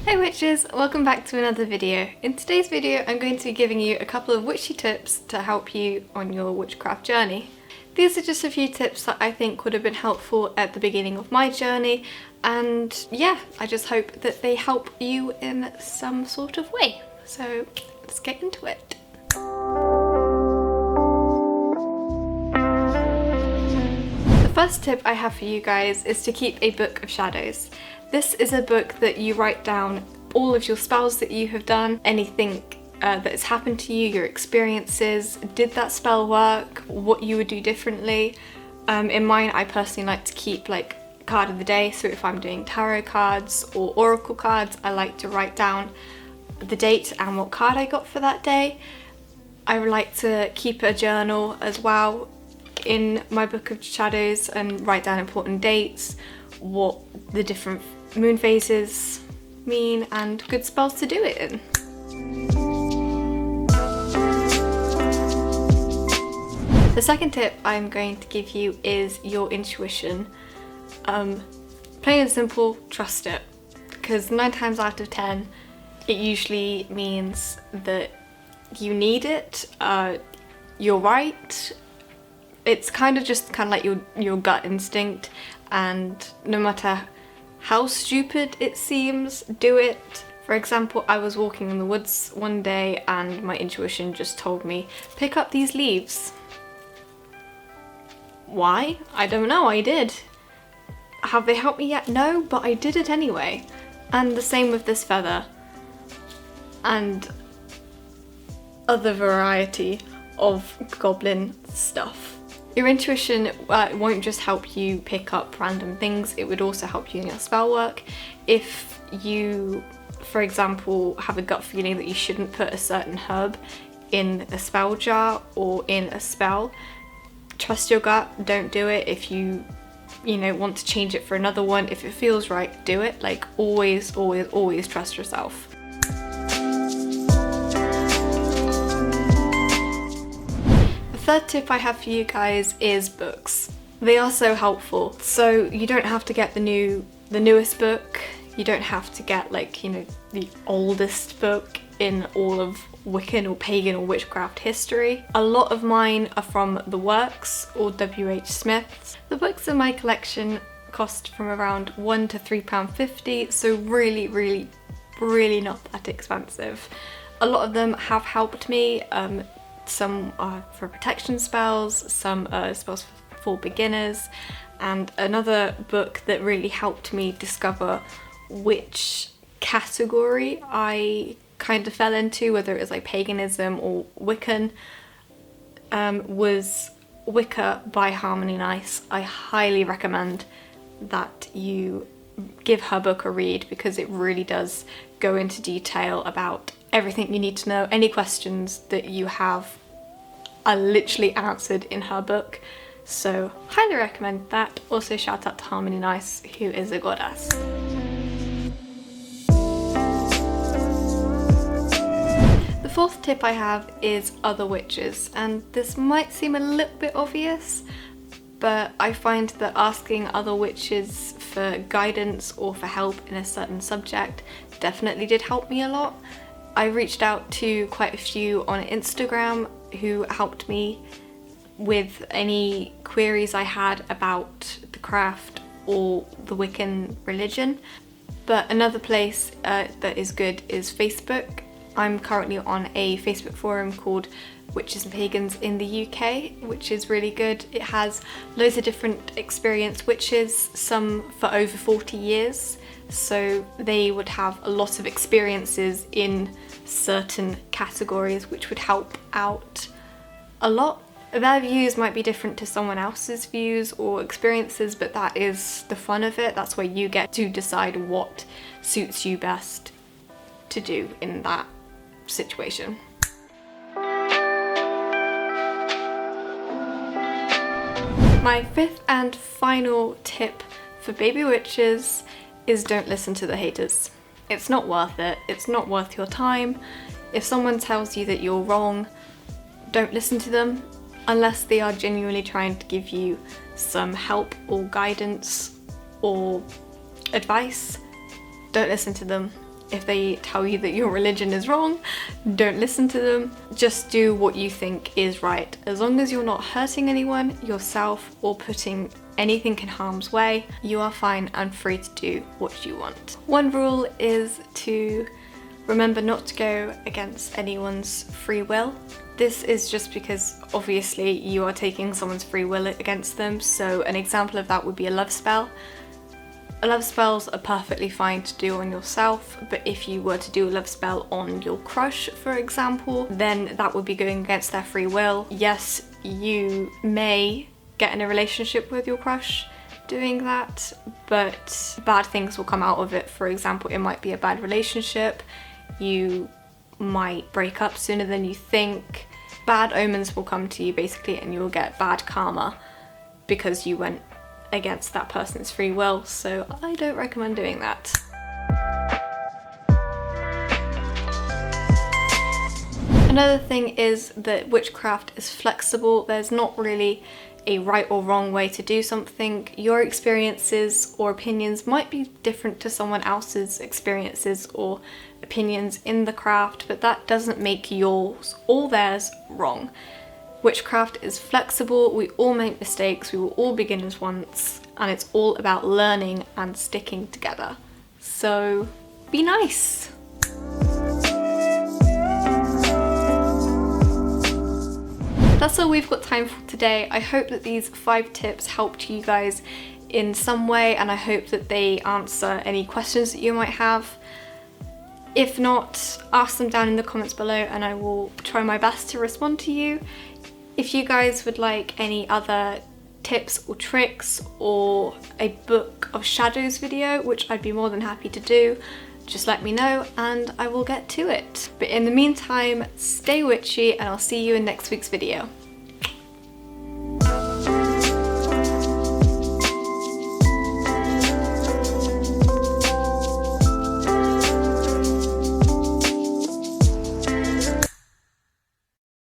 Hey witches, welcome back to another video. In today's video I'm going to be giving you a couple of witchy tips to help you on your witchcraft journey. These are just a few tips that I think would have been helpful at the beginning of my journey, and yeah, I just hope that they help you in some sort of way. So let's get into it. The first tip I have for you guys is to keep a book of shadows. This is a book that you write down all of your spells that you have done, anything that has happened to you, your experiences, did that spell work, what you would do differently. In mine, I personally like to keep like card of the day, so if I'm doing tarot cards or oracle cards, I like to write down the date and what card I got for that day. I would like to keep a journal as well in my book of shadows and write down important dates, what the different moon phases mean, and good spells to do it in. The second tip I'm going to give you is your intuition. Plain and simple, trust it, because 9 times out of 10 it usually means that you need it, you're right. It's kind of like your gut instinct, and no matter how stupid it seems, do it. For example, I was walking in the woods one day and my intuition just told me, pick up these leaves. Why? I don't know, I did. Have they helped me yet? No, but I did it anyway. And the same with this feather. And other variety of goblin stuff. Your intuition won't just help you pick up random things, it would also help you in your spell work. If you, for example, have a gut feeling that you shouldn't put a certain herb in a spell jar or in a spell, trust your gut, don't do it. If you want to change it for another one, if it feels right, do it. Like always, always, always trust yourself. The third tip I have for you guys is books. They are so helpful. So you don't have to get the newest book. You don't have to get the oldest book in all of Wiccan or pagan or witchcraft history. A lot of mine are from the Works or W.H. Smith's. The books in my collection cost from around £1 to £3.50, so really, really, really not that expensive. A lot of them have helped me. Some are for protection spells, some are spells for beginners, and another book that really helped me discover which category I kind of fell into, whether it was like paganism or Wiccan, was Wicca by Harmony Nice. I highly recommend that you give her book a read, because it really does go into detail about everything you need to know. Any questions that you have are literally answered in her book, so highly recommend that. Also shout out to Harmony Nice, who is a goddess. The fourth tip I have is other witches, and this might seem a little bit obvious, but I find that asking other witches for guidance or for help in a certain subject definitely did help me a lot. I reached out to quite a few on Instagram who helped me with any queries I had about the craft or the Wiccan religion. But another place that is good is Facebook. I'm currently on a Facebook forum called Witches and Pagans in the UK, which is really good. It has loads of different experienced witches, some for over 40 years. So they would have a lot of experiences in certain categories, which would help out a lot. Their views might be different to someone else's views or experiences, but that is the fun of it. That's where you get to decide what suits you best to do in that situation. My fifth and final tip for baby witches is don't listen to the haters. It's not worth it. It's not worth your time. If someone tells you that you're wrong, don't listen to them unless they are genuinely trying to give you some help or guidance or advice. Don't listen to them. If they tell you that your religion is wrong, don't listen to them. Just do what you think is right. As long as you're not hurting anyone, yourself, or putting anything in harm's way, you are fine and free to do what you want. One rule is to remember not to go against anyone's free will. This is just because obviously you are taking someone's free will against them, so an example of that would be a love spell. Love spells are perfectly fine to do on yourself, but if you were to do a love spell on your crush, for example, then that would be going against their free will. Yes, you may get in a relationship with your crush doing that, but bad things will come out of it. For example, it might be a bad relationship, you might break up sooner than you think, bad omens will come to you basically, and you will get bad karma because you went against that person's free will, so I don't recommend doing that. Another thing is that witchcraft is flexible. There's not really a right or wrong way to do something. Your experiences or opinions might be different to someone else's experiences or opinions in the craft, but that doesn't make yours or theirs wrong. Witchcraft is flexible, we all make mistakes, we were all beginners once, and it's all about learning and sticking together. So be nice. That's all we've got time for today. I hope that these 5 tips helped you guys in some way, and I hope that they answer any questions that you might have. If not, ask them down in the comments below and I will try my best to respond to you. If you guys would like any other tips or tricks or a Book of Shadows video, which I'd be more than happy to do, just let me know and I will get to it. But in the meantime, stay witchy and I'll see you in next week's video.